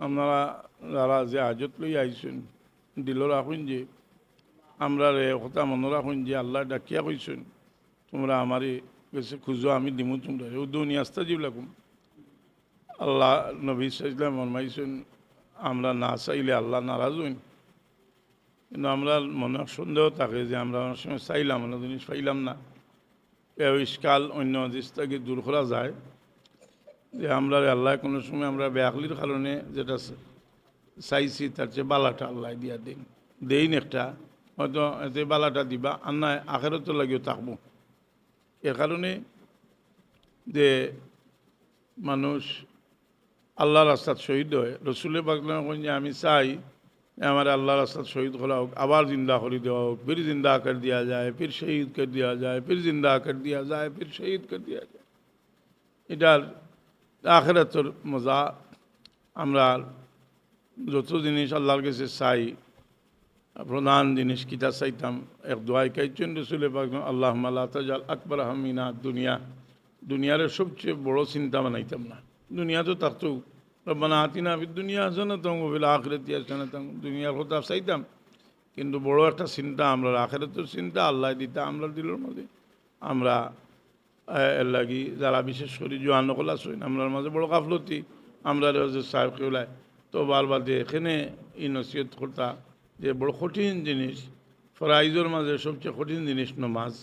আপনারা যারা যে আজত লই আইসুন দিল রাখুন যে আমরা রে কথা মনে রাখুন যে আল্লাহ ডাকিয়া কইসুন তোমরা আমারই কাছে খুঁজো আমি দিমু তোমরা ও দুনিয়া আস্তাজিব লাগুম। আল্লাহ নবী সাল্লাল্লাহু ফরমাইছেন আমরা না চাইলে আল্লাহ নারাজ হইন, কিন্তু আমরা মনে সন্দেহ থাকে যে আমরা অনেক সময় চাইলাম অন্য জিনিস পাইলাম না। এই ইস্কাল অন্য জিনিসটাকে দূর করা যায় যে আমরা আল্লাহ কোনো সময় আমরা বেআকলির কারণে যেটা চাইছি তার চেয়ে বালাটা আল্লাহ দিয়া দিন দেইন একটা হয়তো এতে বালাটা দিবা আর না আখেরত লাগিও থাকবো। এর কারণে যে মানুষ আল্লাহ রাস্তাত শহীদ হয়, রসুলের বাগলাম যে আমি চাই আমার আল্লাহ রাস্তাত শহীদ করা হোক, আবার জিন্দা করে দেওয়া হোক, ফির জিন্দা কর দিয়া যায়, ফির শহীদ কর দিয়া যায়, ফির জিন্দা কর দিয়া যায়, ফির শহীদ কর দিয়া যায়। এটার আখেরাতের মজা আমরা যত জিনিস আল্লাহর কাছে চাই প্রধান জিনিস কিতা চাইতাম এক দোয়াই কাইছেন রসুলের পাকলাম আল্লাহ মাল্লা তাজাল আকবর হামিনা দুনিয়া, দুনিয়ার সবচেয়ে বড় চিন্তা বানাইতাম না। দুনিয়া তো থাকতো রব্বানা আতিনা ফিদ দুনিয়া হাসানাতাও ওয়া ফিল আখিরাতি হাসানাতাও, দুনিয়ার কথা চাইতাম কিন্তু বড় একটা চিন্তা আমরা আখিরাতের চিন্তা আল্লাহ দিতা আমরা দিলের মধ্যে আমরা এর লাগি যারা বিশেষ করে জোয়ান নকল আসেন আমরার মাঝে বড় গাফলতি আমরা সাহেব কেউলায় তো বারবার এখানে এই নসিহত করতা যে বড় কঠিন জিনিস ফরাইজের মাঝে সবচেয়ে কঠিন জিনিস নমাজ।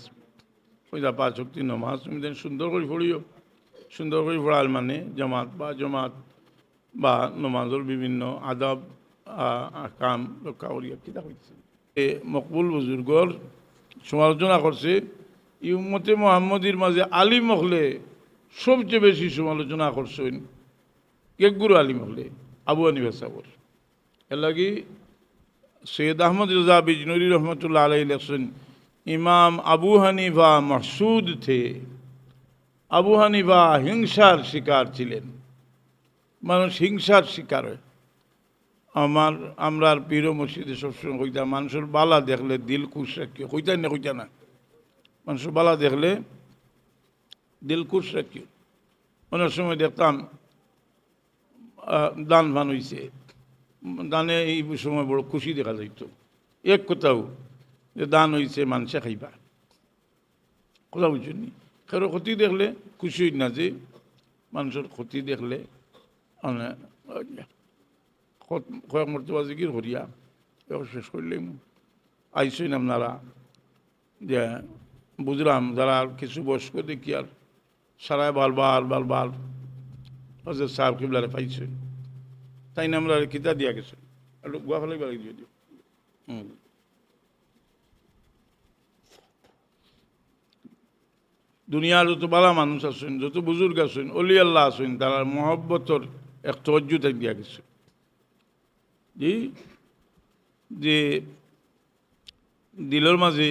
ওইটা 5 ওয়াক্ত নমাজ তুমি দেন সুন্দর করে পড়িও, সুন্দর করে পড়াল মানে জমাত বা নমাজের বিভিন্ন আদব কাম রক্ষা করিয়া কিতা হয়েছে। এ মকবুল বুজুর্গর সমালোচনা করছে এই উম্মতে মোহাম্মদীর মাঝে আলিম হলে সবচেয়ে বেশি সমালোচনা করছেন কেকগুরু আলিম হলে আবু হানিফা সাহর। এর লাগি সৈয়দ আহমদ রজা বিজনুরি রহমতুল্লাহ আলাইহি লেখছেন ইমাম আবু হানিফা মাহসুদ থে, আবু হানিফা হিংসার শিকার ছিলেন। মানুষ হিংসার শিকার হয়। আমরার পীর মসজিদে সবসময় কইতা মানুষের বালা দেখলে দিল খুশ রাখিও, কইতাই না কইতা না, মানুষের বালা দেখলে দিল খুশ রাখিও। অনেক সময় দেখতাম দান ভান হইছে, দানে এই সময় বড় খুশি দেখা যাইত। এক কোথাও যে দান হয়েছে মানুষে খাইবা, কোথাও বুঝছেন নি কারো ক্ষতি দেখলে খুশি হই না, যে মানুষের ক্ষতি দেখলে কয়েক মর্তবা জিকির করিয়া শেষ করলেই আইসইন আপনারা যে বুঝলাম যারা কিছু বয়স্ক দেখি আর সারায় বারবার হজরত সাহেব কিবলারে পাইছে তাই না আমরা কিতা দিয়া গেছে একটু গুয়া ফেলাই বেড়াই দিয়ে দিও। দুনিয়ার যত বালা মানুষ আছেন, যত বুজুর্গ আছেন, অলি আল্লাহ আছেন, তারা মহব্বতর এক তজ্জু তাই দিয়া গেছে যে দিলের মাঝে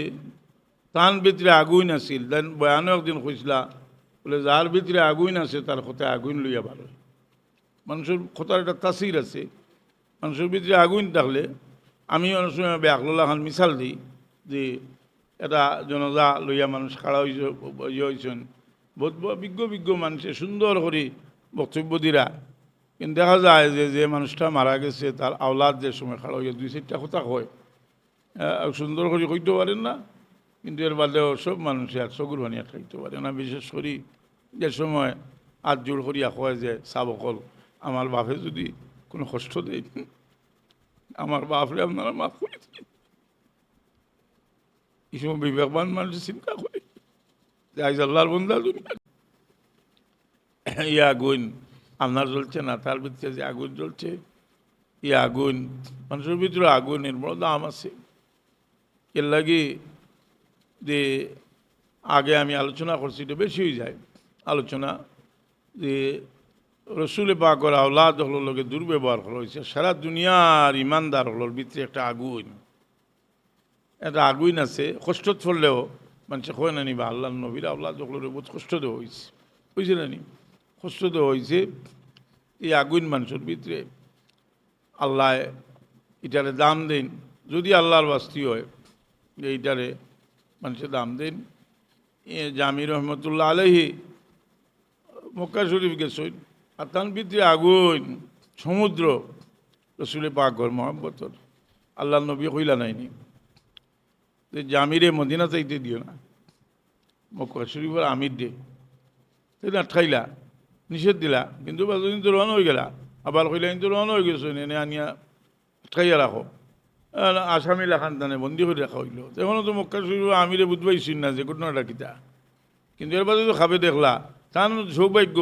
তান ভিতরে আগুন আছিল। দেন বয়ানো একদিন কইসলা বলে যার ভিতরে আগুন আছে তার কথায় আগুন লইয়া ভালো। মানুষের কথার একটা তাসির আছে, মানুষের ভিতরে আগুন থাকলে আমি অনেক সময় বেআকলুল্লাহ খান মিসাল দিই যে এটা জনজা লইয়া মানুষ খাড়া হয়েছেন, বহুত বিজ্ঞ মানুষে সুন্দর করে বক্তব্য দিরা, কিন্তু দেখা যায় যে মানুষটা মারা গেছে তার আওলাদ যে সময় খাড়া হইয়া 2-4টা কথা কয়, সুন্দর করে কইতে পারেন না, কিন্তু এর বাদেও সব মানুষে আর চকুর বানিয়া খাইতে পারে না। বিশেষ করে যে সময় হাত জোর করিয়া কয় যে সাবকল আমার বাপে যদি কোনো কষ্ট দেয় আমার বাপরে আপনারা মাফ করে দিন। এই সময় বিবেকবান মানুষ চিন্তা করে যে আজ আল্লাহর বন্দা ইয়ে আগুন আপনার জ্বলছে না, তার ভিতরে যে আগুন জ্বলছে, ইয়ে আগুন মানুষের ভিতরে আগুনের বড় দাম আছে। এর লাগে যে আগে আমি আলোচনা করছি, এটা বেশি হয়ে যায় আলোচনা, যে রসুল পাকর আওলাদ হলোর লোকে দুর্ব্যবহার হলো হয়েছে। সারা দুনিয়ার ইমানদার হলোর ভিতরে একটা আগুন, একটা আগুন আছে। কষ্ট চললেও মানুষে কয় না নিবা আল্লাহ নবীর আওলাদ হলোর বহুত কষ্ট দেওয়া হয়েছে, বুঝছে না নি, কষ্ট দেওয়া হয়েছে। এই আগুন মানুষের ভিতরে আল্লাহ এটারে দাম দেন, যদি আল্লাহর বাস্তি হয় এইটারে মানুষের দাম দেন। জামি রহমতুল্লাহ আলাইহি মক্কা শরীফ গেছেন আর তার ভিতরে আগুন সমুদ্র, রসুলের পাকর মহাব্বতর আল্লাহ নবী কইলা নাইনি যে জামিরে মদিনা চাইতে দিও না মক্কা শরীফের আমির দে তাই না খাইলা নিষেধ দিলা কিন্তু বাজদিন তো রওনা হয়ে গেলা আবার কইলা কিন্তু রওনা হয়ে গেছো এনে আনিয়া খাইয়া রাখো আসামি লেখান টানে বন্দি করে রাখা হইল তখনও তো মক্কা শরীফ আমিরে বুঝবাইছিল না যে ঘটনাটা কিতা কিন্তু এর বাদে তো খাবে দেখলা তার সৌভাগ্য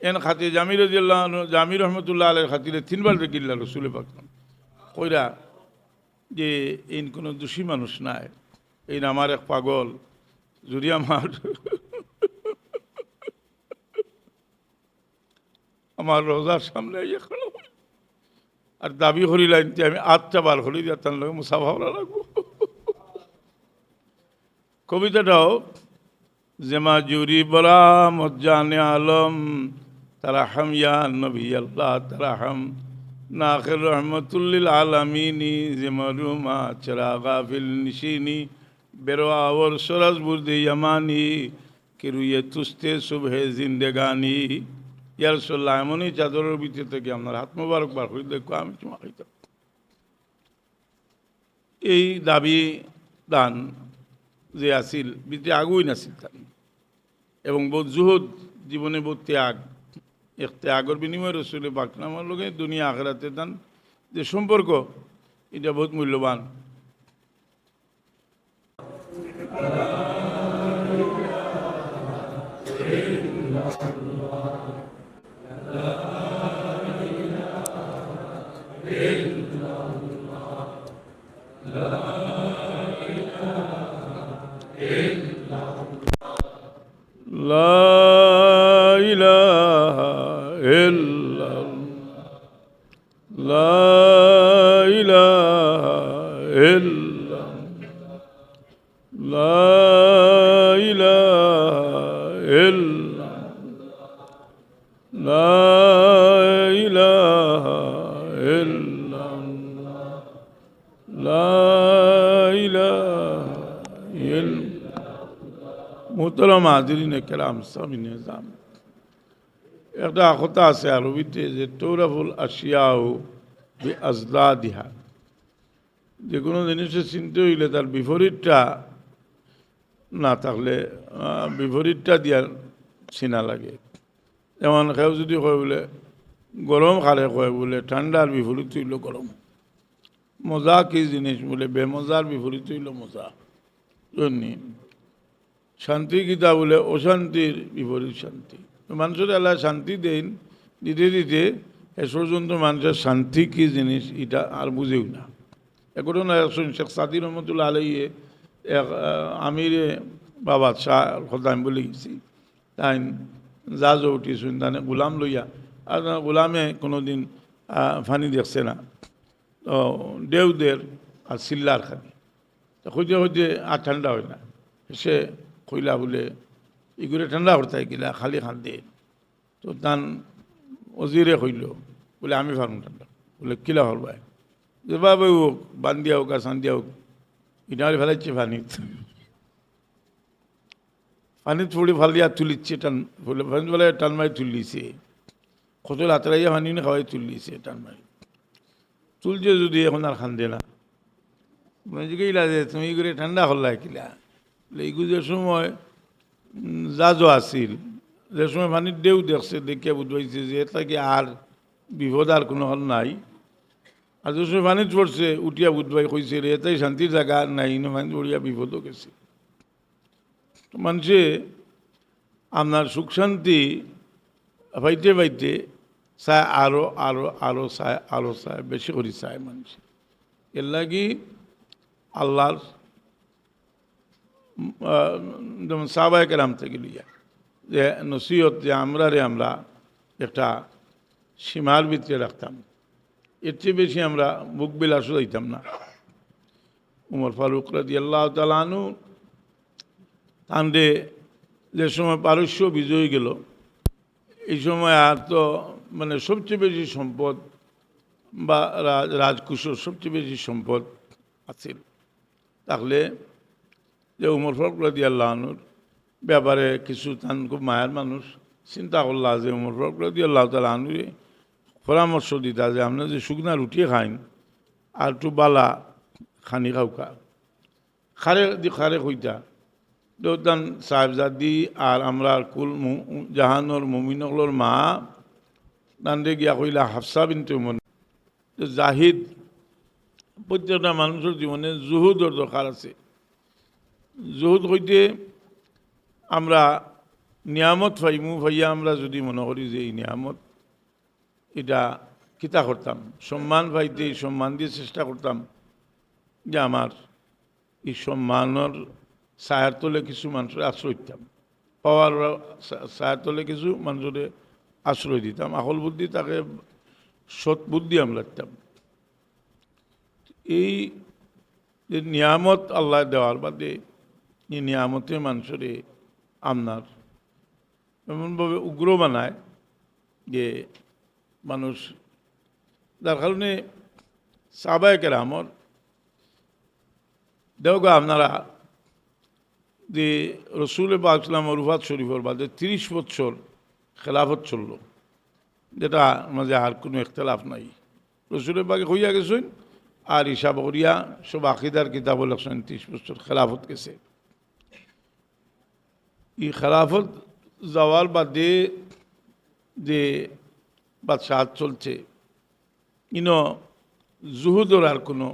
এন খাতে জামির রহমতুল্লাহ আলের খাতিরে 3 বার দেখিল্লা রসুলে পাক কইরা যে এই কোনো দোষী মানুষ নাই এই আমার এক পাগল যদি আমার রোজার সামনে এখনো আর দাবি করিলাম যে আমি 8টা বার হলি দিয়ে তার লোক মুসাফা লাগবো কবিতাটাও যেমা জুরি বরা মজ্জানে আলম তারাহাম ইয়া নবী আল্লাহ তারাহাম নাখির রহমতুল্লিল আলামিনী যেমারুমা চরাগা ফিল নিশিনী বেরোয়া ওর সরাজ বুর্দে ইয়ামানি কিরুয়ে তুস্তে সুবহে জিন্দেগানি ইয়ার সাল্লাহ এমনই চাদরের ভিতরে থেকে আপনার হাত মোবারক বার করে দেখো আমি তোমার খাইতাম এই দাবি দান যে আসিল ভিতরে আগুই নাছিল তার এবং বহুত জুহুদ জীবনে বহুত ত্যাগ এক ত্যাগর বিনিময়ে রসুল পাক নামার লোকে দুনিয়া আখেরাতে দান যে সম্পর্ক এটা বহুত মূল্যবান লা ইলাহা ইল্লাল্লাহ লা ইলাহা ইল্লাল্লাহ লা ইলাহা ইল্লাল্লাহ লা ইলাহা ইল্লাল্লাহ লা ইলাহা ইল্লাল্লাহ মোহতারাম হাজিরিন কেরাম সামিন নিজাম একটা কথা আছে আরবিতে যে তৌরাফুল আশিয়াও বি আজদাদিহা যে কোনো জিনিসের চিনতে হইলে তার বিপরীতটা না থাকলে বিপরীতটা দিয়া চিনা লাগে যেমন কেউ যদি কয় বলে গরম খালে কয় বলে ঠান্ডার বিপরীত হইল গরম মজা কি জিনিস বলে বেমজার বিপরীত হইল মজা জন্যে শান্তি গীতা বলে অশান্তির বিপরীত শান্তি মানুষের এলাকায় শান্তি দেন দিতে দিতে এ পর্যন্ত মানুষের শান্তি কি জিনিস এটা আর বুঝেও না এখন শেখ সাদি রহমতুল্লাহ আলাইয়ে এক আমিরে বাবা শাহ কথা আমি বলে গেছি তাই যা যা উঠিয়েছেন তাই গোলাম লইয়া আর গোলামে কোনো দিন ফানি দেখছে না তো দেওদের আর সিল্লার খানি খুঁজে খুঁজে আর ঠান্ডা হয় না সে কইলা বলে ইগুলো ঠান্ডা করতে গিলা খালি খান দে তো তান অজিরে কইল বলে আমি ফার্ম ঠান্ডা বলে কিলা হল ভাই যে বাবা হোক বান্দিয়া হোক আর সান্দিয়া হোক ইনারে ফেলাচ্ছে পানিত পানি থোড়ি ফালিয়া তুলিচ্ছে টান বলে ফানি বলে টান মারি তুলিছে কত লাতরাইয়া পানি না খাওয়াই তুলিছে টান মারি তুলছে যদি এখন আর খান দে না গেলা যে তুমি করে ঠান্ডা হল্লা কিলা এইগুলো যে সময় জাজও আসিল যে সময় পানির ঢেউ দেখছে দেখিয়া বুঝবাইছে যে এটা কি আর বিপদ আর কোনো হল নাই আর যে সময় পানিত পড়ছে উঠিয়া বুঝবাই কইছে রে এটাই শান্তির জায়গা আর নাই না পানি পড়িয়া বিপদও গেছে মানুষে আপনার সুখ শান্তি পাইতে পাইতে চায় আরো আরো আরো চায় আরো চায় বেশি করে চায় মানুষ এর লাগি আল্লাহর যেমন সাহাবায়ে কেরাম থেকে লিয়া যে নসিহত যে আমরা একটা সীমার ভিতরে রাখতাম এর চেয়ে বেশি আমরা বুক বিলাসও দিতাম না উমর ফারুক রাদিয়াল্লাহু তাআলা আনহু তান্ডে যে সময় পারস্য বিজয়ী গেল এই সময় আর তো মানে সবচেয়ে বেশি সম্পদ বা রাজকুশর সবচেয়ে বেশি সম্পদ আছে তাহলে যে উমর ফারুক রাদিয়াল্লাহু আনহুর ব্যাপারে কিছু তান খুব মায়ের মানুষ চিন্তা করলা যে উমর ফারুক রাদিয়াল্লাহু তাআলা আনহু পরামর্শ দিতা যে আপনার যে শুকনা রুটি খাইন আর একটু বালা খানি খাওকা খারে কইতা দেউতান সাহেবজাদি আর আমরা কুল জাহানোর মুমিনগুলোর মা দান্ডে গিয়া কইলা হাফসা বিনতে উমর জাহিদ প্রত্যেকটা মানুষের জীবনে জুহুদর দরকার আছে। জুহুদ হইতে আমরা নিয়ামত পাইমু ভাইয়া আমরা যদি মনে করি যে এই নিয়ামত এটা কিতা করতাম সম্মান পাইতে এই সম্মান দিয়ে চেষ্টা করতাম যে আমার এই সম্মানের ছায়ার তলে কিছু মানুষের আশ্রয় দিতাম, পাওয়ার ছায়ার তলে কিছু মানুষের আশ্রয় দিতাম, আকল বুদ্ধি তাকে সৎ বুদ্ধি আমরা দিতাম। এই যে নিয়ামত আল্লাহ দেওয়ার বাদে এই নিয়ামতে মানুষের আপনার এমনভাবে উগ্র বানায় যে মানুষ, যার কারণে সাহাবায়ে কেরামর দেওগা আপনারা যে রসুল পাক ইসলাম রুফাত শরীফর বাদে 30 বছর খেলাফত চলল, যেটা মাঝে আর কোনো ইখতলাফ নাই। রসুলের পাকে হইয়া গেছেন আর হিসাব করিয়া সব আকিদার কিতাব লেখছেন 30 বছর খেলাফত গেছে। এই খেলাফত যাওয়ার বাদে যে বাদশাহ চলছে ইনো জুহুদর আর কোনো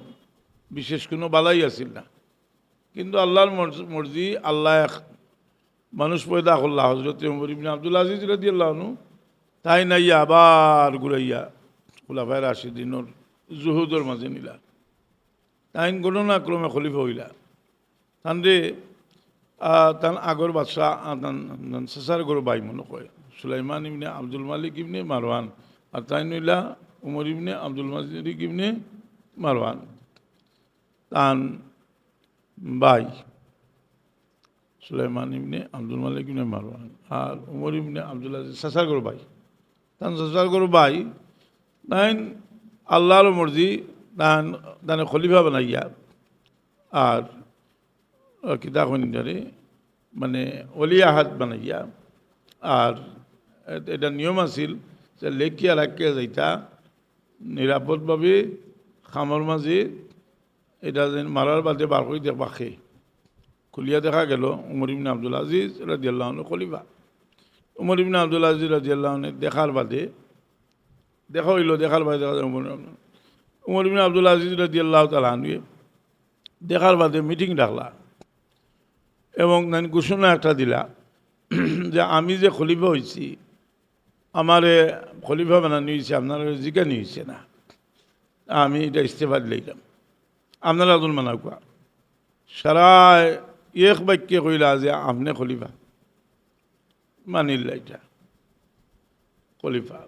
বিশেষ কোনো বালাই আসিল না, কিন্তু আল্লাহর মর্জি আল্লাহ এক মানুষ পয়দা করল্লা হজরত উমর ইবনে আব্দুল আজিজ রাদিয়াল্লাহু আনহু তাই নাইয়া আবার ঘুরাইয়া খুলাফায়ে রাশিদিনের জুহুদর মাঝে নিলা, তাই ঘটনাক্রমে খলিফা হইলা। তানরে তান আগর বাদশাহ সাসার গরু বাই মনে কয় সুলাইমান ইবনে আব্দুল মালিক ইবনে মারওয়ান, আর তাই নইলা উমর ইবনে আব্দুল মালিক ইবনে মারওয়ান তান বাই সুলাইমান ইবনে আব্দুল মালিক ইবনে মারওয়ান আর উমর ইবনে আব্দুল আজিজ সাসার গরু বাই, তান সাসার গরু বাই তাইন আল্লাহর মর্জি তানে খলিফা বানাইয়া আর কিতাব মানে অলিয়া হাত বানাইয়া, আর এটা নিয়ম আছিল যে লেখিয়া রাখিয়া যাইতা নিরাপদভাবে খামর মাঝে এটা যেন মারার বাদে বার করে বাখে খুলিয়া দেখা গেল উমর ইবনে আব্দুল আজিজ রাদিয়াল্লাহু আনহু খলিফা। উমর ইবনে আব্দুল আজিজ রাদিয়াল্লাহু আনহু দেখার বাদে দেখা হইল, দেখার বাদে দেখা যায় উমর ইবনে আব্দুল আজিজ রাদিয়াল্লাহু তাআলা আনহু দেখার বাদে মিটিং ডাকলা এবং ঘোষণা একটা দিলা যে আমি যে খলিফা হয়েছি আমারে খলিফা বানানো হয়েছে, আপনারা জিজ্ঞানি হয়েছে না, আমি এটা ইস্তেফা দিলাম, আপনারা আদুল মানাও কোয়া। সারা এক বাক্যে কইলা যে আপনি খলিফা, মানিল্লা এটা খলিফা।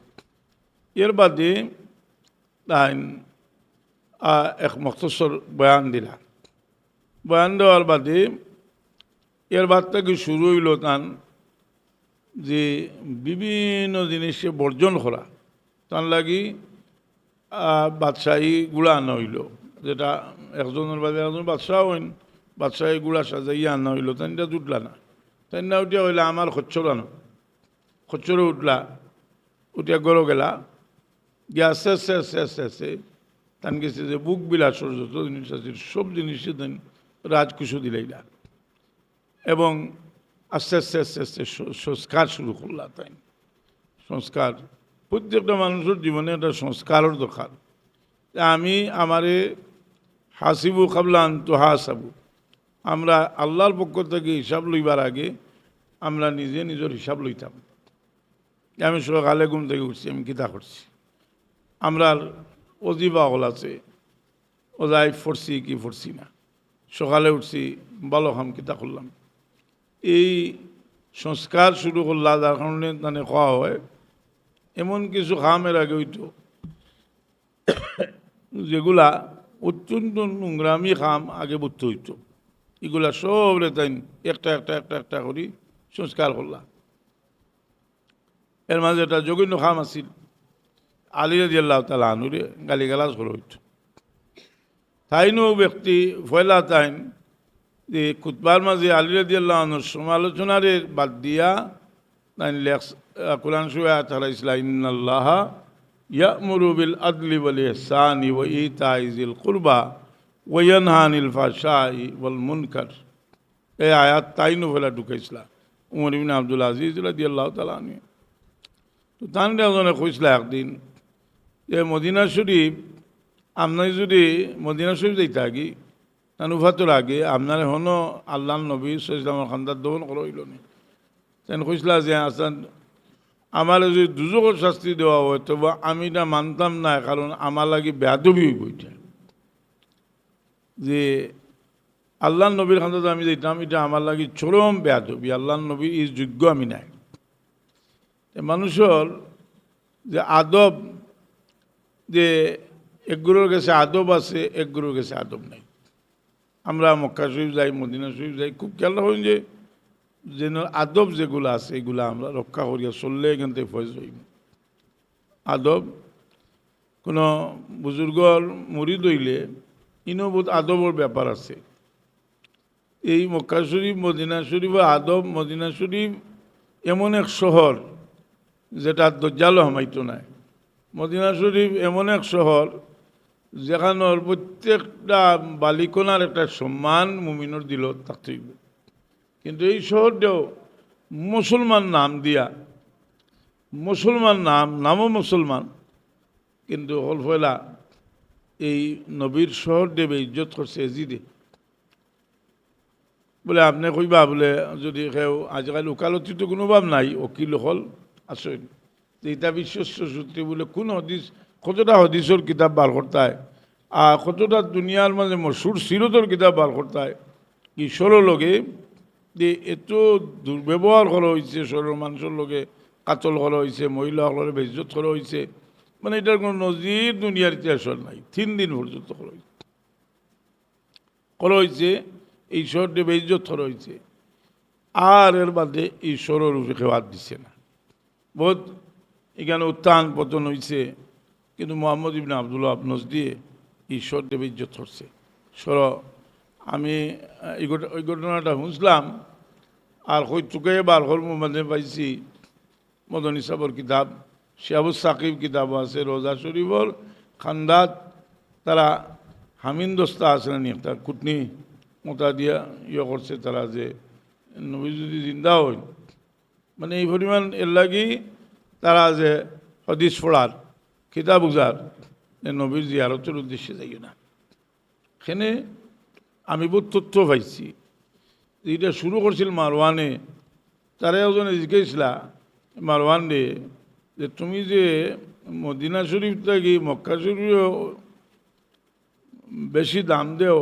এর বাদে তাই এক মখতসর বয়ান দিলা, বয়ান দেওয়ার বাদে এর বাদ থেকে শুরু হইল তান যে বিভিন্ন জিনিসে বর্জন করা, তার লাগি বাদশাহী গুড়া আনা হইল, যেটা একজনের বাদে একজন বাদশাহ হইন, বাদশাহী গুড়া সাজাইয়া আনা হইল, তাইটা জুটলা না, তাই না উঠিয়া হইলে আমার খচ্চর আনো, খচ্চরে উঠলা, উঠিয়া গড়ো গেলা গিয়া আস্তে আস্তে আস্তে আস্তে আস্তে তান গেছে যে বুক বিলাসর যত জিনিস আছে সব জিনিসে দেন রাজকুশু দিলাইলা এবং আস্তে আস্তে আস্তে আস্তে সংস্কার শুরু করলা। তাই সংস্কার প্রত্যেকটা মানুষের জীবনে একটা সংস্কারের দরকার। আমি আমারে হাসিবু কাবলান তো হাসাবু, আমরা আল্লাহর পক্ষ থেকে হিসাব লইবার আগে আমরা নিজে নিজের হিসাব লইতাম। আমি সকালে ঘুম থেকে উঠছি, আমি কিতা করছি, আমরা অজিবা হল আছে ওজাই ফরছি কি ফরছি না, সকালে উঠছি ভালো খাম কিতা করলাম, এই সংস্কার শুরু করলা। যার কারণে মানে খাওয়া হয় এমন কিছু খামের আগে হইতো যেগুলা অত্যন্ত নোংরামি খাম আগে বুঝতে হইতো, এগুলা সব রে তাই একটা একটা একটা একটা করি সংস্কার করলা। এর মাঝে একটা জঘন্য খাম আছিল, আলী রাদিয়াল্লাহু তাআলা আনহুরে গালিগালাজ করা হইতো। তাইনও ব্যক্তি ফয়লা তাইন যে খুতবার মাঝে আলী রাদিয়াল্লাহু আনহুর সমালোচনারে বাদ দিয়া তাই কোরআন সুরা তারা ইসলা ইন্নাল্লাহা ইয়া'মুরু বিল আদলি ওয়াল ইহসানি ওয়া ইতাই যিল কুরবা ওয়া ইয়ানহা আনিল ফাহশাই ওয়াল মুনকার। এই আয়াত তাইনু ফেলা ঢুকাইছিলা উমর ইবনে আব্দুল আজিজ রাদিয়াল্লাহু তাআলা আনহু। তো তান একজনে কইছিলা একদিন যে মদিনা শরীফ আপনার যদি মদিনা শরীফ যাইতে আগে উফাতর আগে আপনার হনো আল্লাহ নবী সাল্লাল্লাহু আলাইহি খান্দার দহন করা হইল না। তেন কইসলা যে আসান আমার যদি দুজকের শাস্তি দেওয়া হয় তবে আমি এটা মানতাম না, কারণ আমার লাগে বেয়াদবি হইব এটা যে আল্লাহ নবীর খান্দাতে আমি যাইতাম, এটা আমার লাগে চরম বেয়াদবি, আল্লাহ নবীর এই যোগ্য আমি নাই। মানুষের যে আদব, যে একগুলোর কাছে আদব আছে, একগুলোর কাছে আদব নাই। আমরা মক্কা শরীফ যাই, মদিনা শরীফ যাই, খুব খেয়াল রাখুন যে যেন আদব যেগুলো আছে এগুলো আমরা রক্ষা করিয়া চললে এখান থেকে ফয়েজ হইব। আদব কোনো বুজুর্গর মুরিদ হইলে ইনও বহুত আদবর ব্যাপার আছে। এই মক্কা শরীফ মদিনা শরীফ আদব, মদিনা শরীফ এমন এক শহর যেটা দজ্জালও হামাইতো নাই। মদিনা শরীফ এমন এক শহর যেখানোর প্রত্যেকটা বালিকোনার একটা সম্মান মুমিনের দিল থাকতেই। কিন্তু এই শহরটাও মুসলমান নাম দিয়া, মুসলমান নামও মুসলমান, কিন্তু হল ফয়লা এই নবীর শহর দেবে ইজ্জত করছে এজিদে। বলে আপনি কইবা বলে যদি কেউ আজকাল ওকালতি তো কোনো ভাব নাই, উকিল হল আসেন যে এটা বিশ্বস্ত সূত্রে বলে কোন হদিস, কতটা হদিসের কিতাব বার করতায় আর কতটা দুনিয়ার মাঝে মশুর সিরতর কিতাব বার করতায়। ঈশ্বরের লগে যে এত দুর্ব্যবহার করা হয়েছে, সরল মানুষের লগে কাতল করা হয়েছে, মহিলাসকলের বেইজ্জত করা হয়েছে, মানে এটার কোনো নজির দুনিয়ার ইতিহাসের নাই। 3 দিন পর্যন্ত করা হয়েছে এই শহরটি বেইজ্জত করা হয়েছে। আর এর বাদে ঈশ্বরের উপরে কেউ হাত দিচ্ছে না। বহুত এখানে উত্থান পতন হয়েছে, কিন্তু মোহাম্মদ ইবনে আবদুল্লাহ নজদিয়ে ঈশ্বর দেব ইজ্জত করছে। সর আমি ওই ঘটনাটা শুনছিলাম আর কই চুকে বার হল মাঝে পাইছি মদনী সাবর কিতাব, শিহাবুস সাকিব কিতাব আছে, রোজা শরীফর খান্দাত তারা হামিনদস্তা আছে না একটা কুটনি মোতা দিয়া করছে তারা যে নবী যদি জিন্দা হয়, মানে এই পরিমাণ এর লাগি তারা যে হদিস পড়ার কিতাব উজার নবীর জিয়ারতের উদ্দেশ্যে যাই না। এখানে আমি বহুত তথ্য পাইছি। যেটা শুরু করছিল মারওয়ানে, তারা একজনে জিজ্ঞেসলা মারওয়ান রে যে তুমি যে মদিনা শরীফ থাকি মক্কা শরীফ বেশি দাম দেও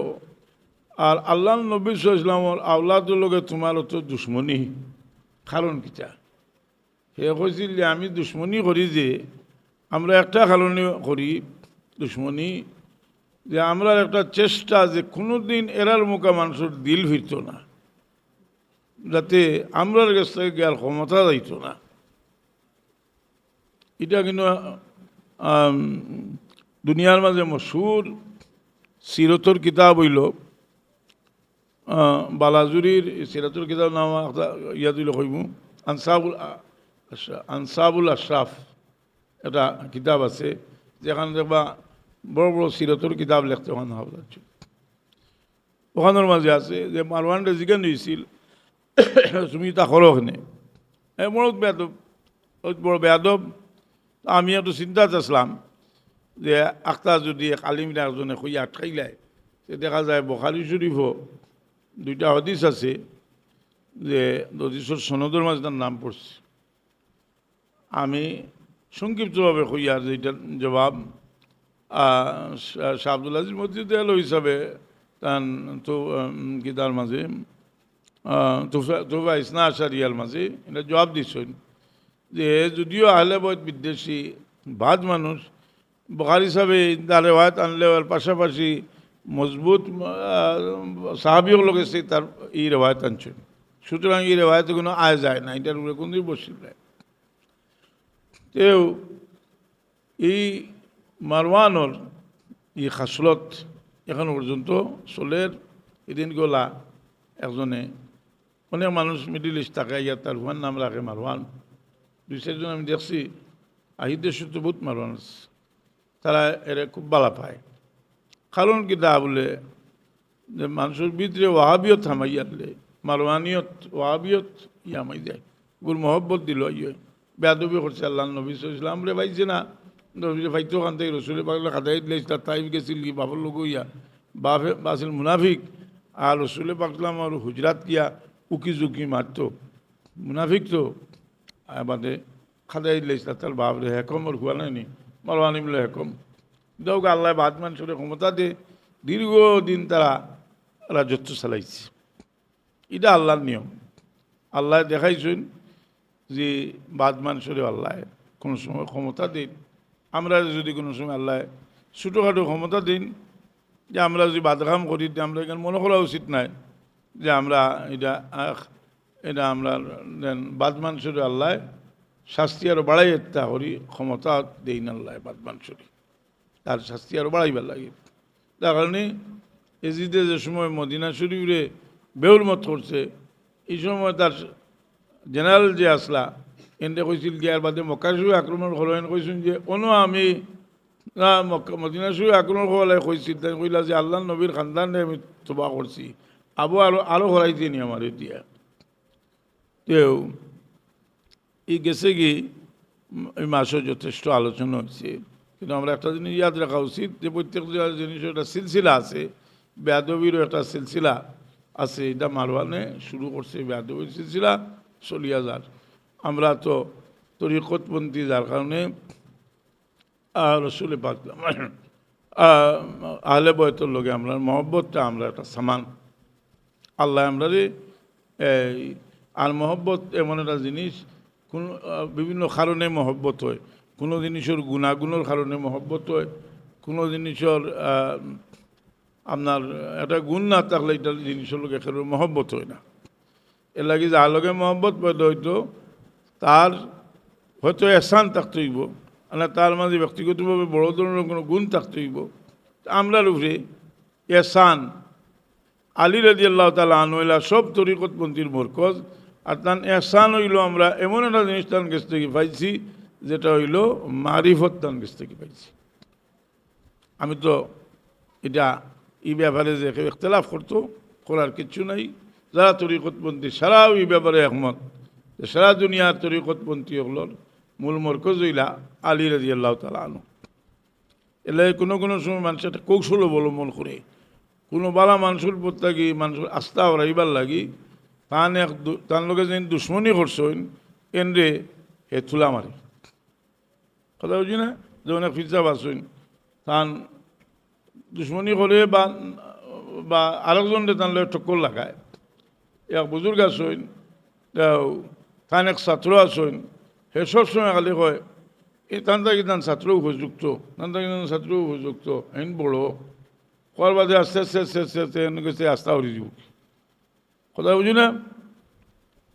আর আল্লাহ নবী সাল্লাল্লাহু আলাইহি ওয়াসাল্লামের আওলাদের লগে তোমার অত দুশ্মনী, কারণ কিটা? হে কইছিল যে আমি দুশ্মনী করি যে আমরা একটা কারণে করি দুশ্মনী, যে আমরা একটা চেষ্টা যে কোনোদিন এরার মুখে মানুষের দিল ফিরত না, যাতে আমরার কাছ থেকে গিয়ার ক্ষমতা যাইত না। এটা কিন্তু দুনিয়ার মাঝে মশহুর সিরতর কিতাব হইল বালাজুরির সিরাতুল কিতাব নাম ইয়াদুল হইব আনসাবুল আশরাফ একটা কিতাব আছে, যেখানে দেখবা বড় বড় সিরতর কিতাব লিখতে ওখানে হওয়া যাচ্ছে। ওখানের মাঝে আছে যে মারওয়ানটা জিজ্ঞান হয়েছিল তুমি তা করো ওখানে বড় বেয়াদব, বড় বেয়াদব। আমি একটু চিন্তা আসলাম যে আখতা যদি আলিমরা একজনে খুঁজে আটকাইলায়, সে দেখা যায় বুখারী শরীফও 2টা হাদিস আছে যে হাদিসের সনদের মাঝে তার নাম পড়ছে। আমি সংক্ষিপ্তভাবে খুঁজার যেটার জবাব শাহ আব্দুল আজিজ মসজিদ এলো হিসাবে তার তো গীতার মাঝে তোফা ইসনা আশারিয়ার মাঝে এটা জবাব দিচ্ছেন যে যদিও আহলে বয়ত বিদ্বেষী বাদ মানুষ বুখারী সাহেবে তার রেওয়ায়ত আনলেও আর পাশাপাশি মজবুত সাহাবিও লোক এসে তার এই রেওয়ায়ত আনছেন, সুতরাং এই রেওয়ায়তে কোনো আয় যায় না, এটার উপরে কোন দিন বসিল নাই। তেও এই মারওয়ানোর এই খাসলত এখন পর্যন্ত চলের এদিন গোলা একজনে অনেক মানুষ মিডিল ইস্ট থাকে, ইয়ার তার হুয়ার নাম রাখে মারওয়ান। 2-4 জন আমি দেখছি আহি দেশ তো বহুত মানুষ তারা এরা খুব বালা পায় কারণ কি তা বলে যে মানুষের ভিতরে ওয়াহাবিয়ত হামাই আনলে মারওয়ানিয়ত ওয়াহাবিয়ত ইয়ামাই যায় গুর মহব্বত দিল ইয়ে বেয়াদবি করছে আল্লাহ নবী ইসলাম রে পাইছে না নবীরে পাইতো খান থেকে রসুলের পাগলা খাতাই দিলে তার তাইফ গেছিল কি বাপর লোক ইয়া বাপে বাসিল মুনাফিক আর রসুলের পাগলাম আর হুজরাত কিয়া উকি জুকি মারতো মুনাফিক তো বাদে খাতাই দিলে তার বাপরে হেকম আর হুয়া নাইনি মারওয়ানি মিলে হেকম দেখ আল্লাহ বাদ মানুষের ক্ষমতা দে দীর্ঘদিন তারা রাজত্ব চালাইছে এটা আল্লাহর নিয়ম আল্লাহ দেখাইছেন যে বাদ মানুষের আল্লাহ কোনো সময় ক্ষমতা দিন আমরা যদি কোনো সময় আল্লাহ ছোটোখাটো ক্ষমতা দিন যে আমরা যদি বাদকাম করি আমরা এখানে মনে করা উচিত নাই যে আমরা এটা আমরা বাদ মানুষের আল্লাহ শাস্তি আরও বাড়াই একটা করি ক্ষমতা দেই না আল্লাহ বাদ মানুষের তার শাস্তি আরও বাড়াইবার লাগে তার কারণে এজিদে যে সময় মদিনা শরীফে বেউল মত করছে এই সময় তার জেনারেল যে আসলা এনে কইছিল গিয়ার বাদে মক্কা শরীফ আক্রমণ করেন কইছেন যে অনো আমি মদিনা শরীফ আক্রমণ করালে কইছিল তাই কইলা যে আল্লাহ নবীর খানদানে আমি তোবা করছি আরও হরাইতে নি আমার এতিয়া তেও এই গেছে কি এই মাসও যথেষ্ট আলোচনা হয়েছে কিন্তু আমরা একটা জিনিস ইয়াদ রাখা উচিত যে প্রত্যেক জিনিসের একটা সিলসিলা আছে বেয়াদবিরও একটা সিলসিলা আছে এটা মারওয়ানে শুরু করছে বেয়াদবির সিলসিলা চলিয়া যার আমরা তো তরিকতপন্থী যার কারণে রসুলে পাক আহলে বয়তের লোকে আমরা মহব্বতটা আমরা একটা সামান আল্লাহ আমরা আর মহব্বত এমন একটা জিনিস কোন বিভিন্ন কারণে মহব্বত হয় কোনো জিনিসের গুণাগুণের কারণে মহব্বত হয় কোনো জিনিসের আপনার একটা গুণ না থাকলে এটা জিনিসের লোক একেবারে মহব্বত হয় না এর লাগে যার লগে মহব্বত পয়দা হইতো তার হয়তো এহসান থাকতে হইব না তার মাঝে ব্যক্তিগতভাবে বড় ধরনের কোনো গুণ থাকতে হইব আমরার উপরে এহসান আলী রাদিয়াল্লাহু তাআলা আনহু সব তরিকতপন্থীর মরকজ আর তার এহসান হইল আমরা এমন একটা জিনিস তার কাছ থেকে পাইছি যেটা হইল মারিফত তার কাছ থেকে পাইছি আমি তো এটা এই ব্যাপারে যে কেউ ইখতিলাফ করতো করার কিচ্ছু নাই যারা তরিকতপন্থী সারাও এই ব্যাপারে একমত সারা দুনিয়ার তরিকতপন্থী হলোর মূল মরকজ হইলা আলী রাদিয়াল্লাহু তাআলা আনহু এলে কোনো কোনো সময় মানুষ একটা কৌশল অবলম্বন করে কোনো বালা মানুষের প্রত্যাগী মানুষের আস্থা রাইবার লাগি তার লোকে যেন দুশ্মনী করছেন এনরে হে থুলা মারে কথা বুঝি না যেমন এক ফিরসা বাসেন তান দুশ্মনী করে বা আরেকজনরে তার লোক ঠক্কর লাগায় এক বুজুর্গ আসেন তান এক ছাত্র আসেন হে সবসময় খালি কয় এই তান্তা কিতান ছাত্র উপযুক্ত তান্তা কিতান ছাত্র উপযুক্ত এন বড় কর বাদে আস্তে আস্তে আস্তে আস্তে আস্তে এনে গেছে আস্থা হরি যাব কথা বুঝি না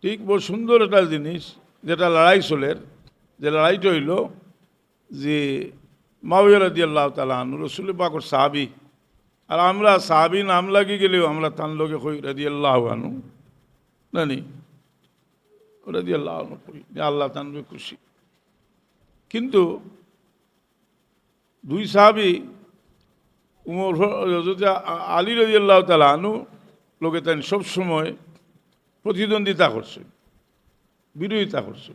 ঠিক বড় সুন্দর একটা জিনিস যেটা লড়াই চলের যে লড়াইটা হইল যে মাওইয়া রাদিয়াল্লাহু তাআলা আনহু রাসূল পাকের সাহাবী আর আমরা সাহাবী নাম লাগি গেলেও আমরা তার লোকে কই রাদিয়াল্লাহু আনহু নানি রাদিয়াল্লাহু আনহু কই আল্লাহ তার খুশি কিন্তু দুই সাহাবী উমর আলী রাদিয়াল্লাহু তাআলা আনহু লোকে তাই সবসময় প্রতিদ্বন্দ্বিতা করছে বিরোধিতা করছে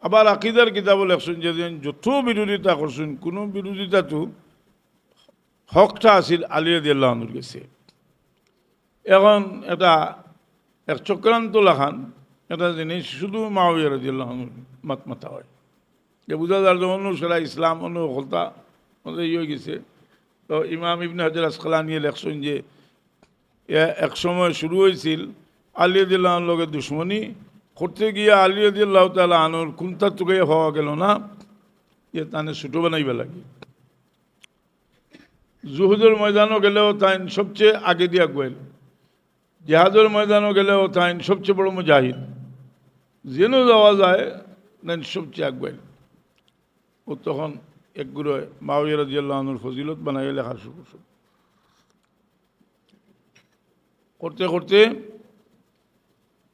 আবার আকিদার কিতাবও লেখছেন যে যত বিরোধিতা করছেন কোনো বিরোধিতা তো হকটা আছিল আলী রাদিয়াল্লাহু আনহুর কাছে এখন এটা এক চক্রান্ত লাখান একটা জিনিস শুধু মাওইয়া রাদিয়াল্লাহু আনহুর মাতা হয় যে বুঝা যার যেমন সেরা ইসলাম অন্য হলতা হয়ে গেছে তো ইমাম ইবনে হাজার আসকালানি লেখছেন যে এক সময় শুরু হয়েছিল আলী রাদিয়াল্লাহু আনহুর লগে দুশ্মনী করতে গিয়ে আলী রাদিয়াল্লাহু তাআলা আনহুর কুন্তা চুকে হওয়া গেল না ইয়ে তানে ছোটো বানাইবা লাগে জুহুদের ময়দানও গেলেও তাই সবচেয়ে আগে দিয়া গোয়েল জেহাদের ময়দানও গেলেও তাই সবচেয়ে বড় মুজাহিদ যেন যাওয়া যায় তাই সবচেয়ে আগুয়াইল ও তখন একগুলো মাওইয়া রাদিয়াল্লাহু আনহুর ফজিলত বানাই লেখা শুরু করছে করতে করতে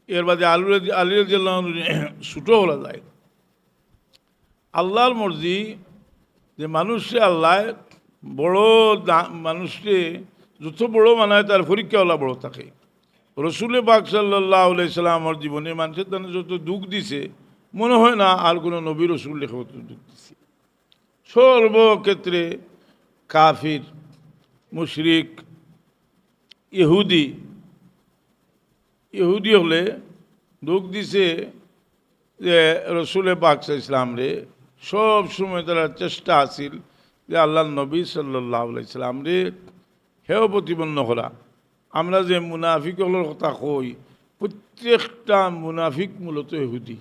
এর বাদে আলী রাদিয়াল্লাহু আনহু ছোটো হলা যায় আল্লাহর মর্জি যে মানুষে আল্লাহ বড় মানুষকে যত বড় মানায় তার পরীক্ষাওয়ালা বড় থাকে। রসুলে পাক সাল্লাল্লাহু আলাইহি সাল্লামের জীবনে মানুষের জন্য যত দুঃখ দিছে মনে হয় না আর কোনো নবী রসুল লেখা দুঃখ দিছে। সর্বক্ষেত্রে কাফির, মুশরিক, ইহুদি হলে দুঃখ দিছে যে রসুলে পাক ইসলাম রে সব সময় তারা চেষ্টা আছিল যে আল্লাহ নবী সাল্লাল্লাহু আলাইহি সাল্লাম রে হেও প্রতিপন্ন করা। আমরা যে মুনাফিকগুলোর কথা কই প্রত্যেকটা মুনাফিক মূলত ইহুদি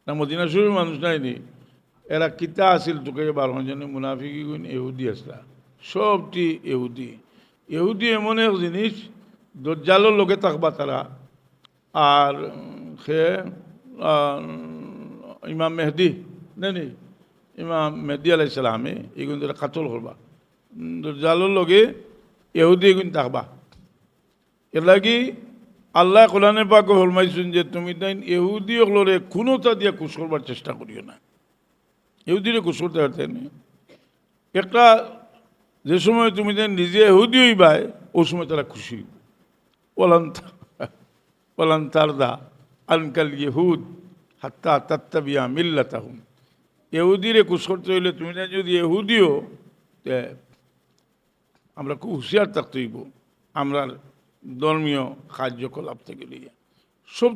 না, মদিনা শরীফের মানুষ নাইনি। এরা কিতা আছিল তোকে 12 জনের মুনাফিক ইহুদি আসলা, সবটি ইহুদি। ইহুদি এমন এক জিনিস দজ্জালের লোকে থাকবা তারা, আর সে ইমাম মেহদি নেই, ইমাম মেহদি আলাইহিস সালামে এগুলো তারা কাতল করবা, দজ্জালের লগে ইহুদি এগুলো থাকবা। এর লাগি আল্লাহ কোরআনে পাক ফরমাইছেন যে তুমি তাই ইহুদি ওগুলোরে কোনোটা দিয়ে খুশ করবার চেষ্টা করিও না। ইহুদিরে খুশ করতে পারতেন একটা, যে সময় তুমি তাই নিজে ইহুদি হইবাই ওই সময় তারা খুশি। ওয়ালান তারদা আনকাল ইহুদ হাত্তা তাত্তাবিয়া মিল্লাতাহুম। ইহুদিরে খুশ করতে হইলে তুমি তাই যদি ইহুদিও, আমরা খুব হুঁশিয়ার থাকতে হইব। আমরা ধর্মীয় কার্যকলাপ থেকে নিয়ে সব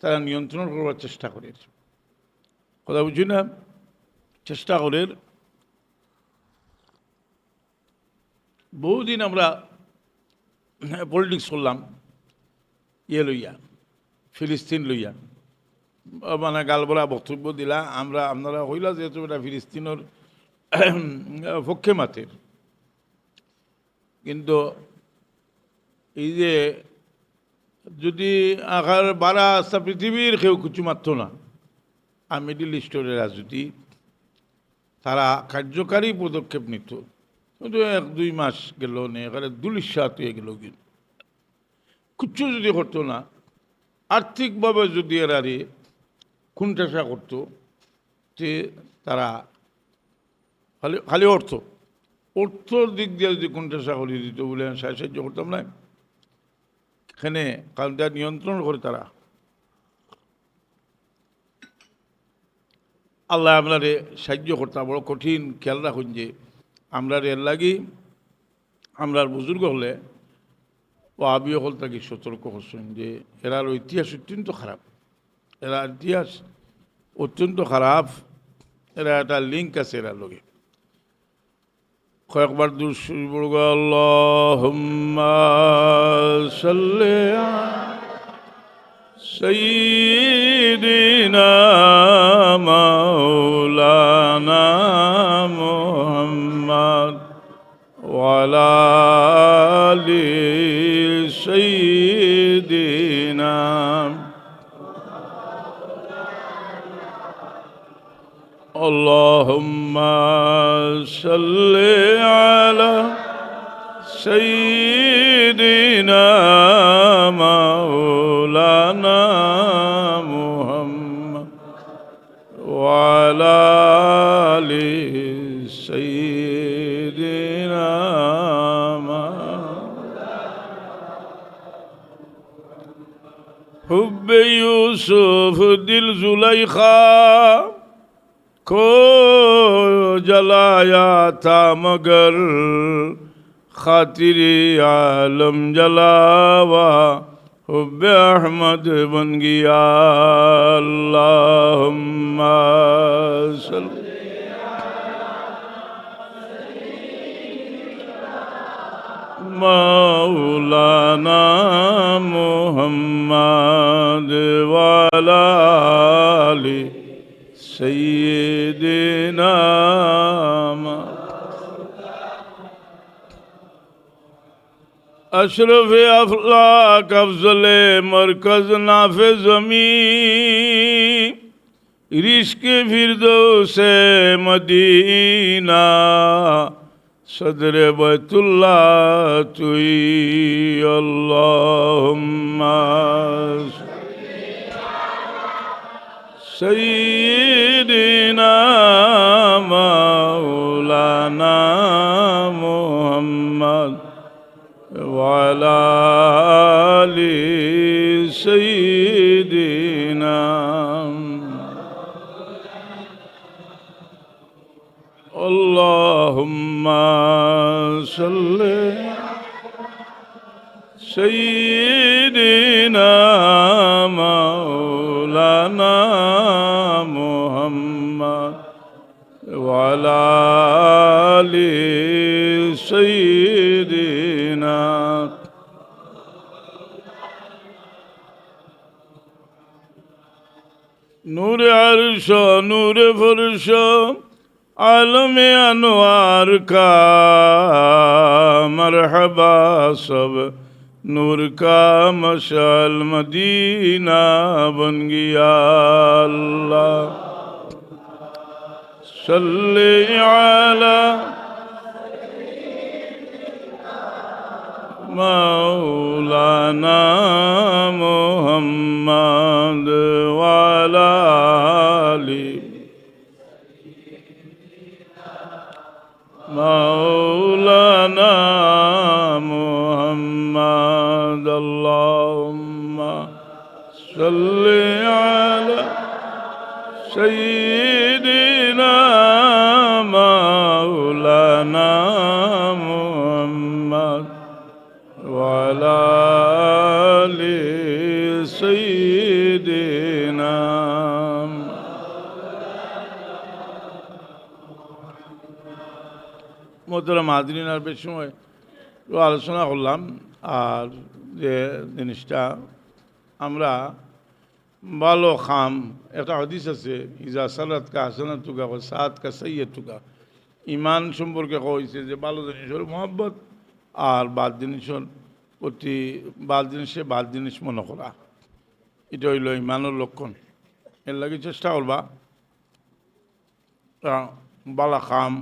তারা নিয়ন্ত্রণ করবার চেষ্টা করে, কথা বুঝি না, চেষ্টা করে। বহুদিন আমরা পলিটিক্স করলাম লইয়া, ফিলিস্তিন লইয়া, মানে গালবলা বক্তব্য দিলা। আপনারা হইলা যেহেতু এটা ফিলিস্তিনের পক্ষে মাতের, কিন্তু এই যে যদি আকার বাড়া আসা পৃথিবীর কেউ কিছু মাত্র না, আর মিডিল ইস্টের রাজনীতি তারা কার্যকারী পদক্ষেপ নিত, কিন্তু 1-2 মাস গেল নে এখানে দুলিশ্বাত হয়ে গেল। কিচ্ছু যদি করতো না, আর্থিকভাবে যদি এরা খুনটাসা করতো, যে তারা খালি অর্থর দিক দিয়ে যদি খুনটাসা করিয়ে দিত বলে সাহায্য করতাম না এখানে, কারণ তারা নিয়ন্ত্রণ করে তারা। আল্লাহ আপনারে সাহায্য করতাম, বড় কঠিন। খেয়াল রাখুন যে আমরা এর লাগি আমরার বুজুর্গ হলে ও আবি হল তাকে সতর্ক করছেন যে এরার ইতিহাস অত্যন্ত খারাপ, এরা ইতিহাস অত্যন্ত খারাপ, এরা একটা লিঙ্ক আছে এরার লগে। কয়েকবার দূর শুরু করব, আল্লাহুম্মা সাল্লি সাইয়্যিদিনা মাওলানা মুহাম্মদ ওয়া আলা আলি সাইয়্যিদিনা আল্লাহুম্মা সাল্লি আলা সাইয়্যিদিনা মাওলানা মুহাম্মদ ওয়া আলা আলি সাইয়্যিদিনা। হুব্বে ইউসুফ দিল जुलैखा को जलाया था मगर खातिर आलम जलावा हुब्बे अहमद बन गया। अल्लाहुम्मा सल्ली मौलाना मुहम्मद वाला आली सैय्यिदिना। अशरफ अफलाक अफजल मरकज नाफे ज़मी रिश्क फिरदौसे मदीना सदर बैतुल्लाह तुई। अल्लाहुम्मा सय्यिदिना محمد وعلى آل سيدنا اللهم صل سيدنا مولانا محمد وعلى آل سيدنا نور عرش نور فرش عالم انوار کا مرحبا سب نور کا مشعل مدینہ بن گیا اللہ صلی علی مولانا محمد وعلی آلہ مولانا محمد اللهم صل على سيدنا مولانا محمد وعلى آل سيدنا মোহতারাম হাজরিন, আর বেশ সময় আলোচনা করলাম। আর যে জিনিসটা আমরা ভালো খাম, একটা হাদিস আছে, ইজা সালাত কা হাসানাত তুকা সাত কা সৈয়দ তুকা, ইমান সম্পর্কে কইছে যে ভালো জিনিসের মহব্বত আর বাদ জিনিসের প্রতি বাদ জিনিসে বাদ জিনিস মনে করা, এটা হইল ইমানের লক্ষণ। এর লাগে চেষ্টা করবা বালা খাম,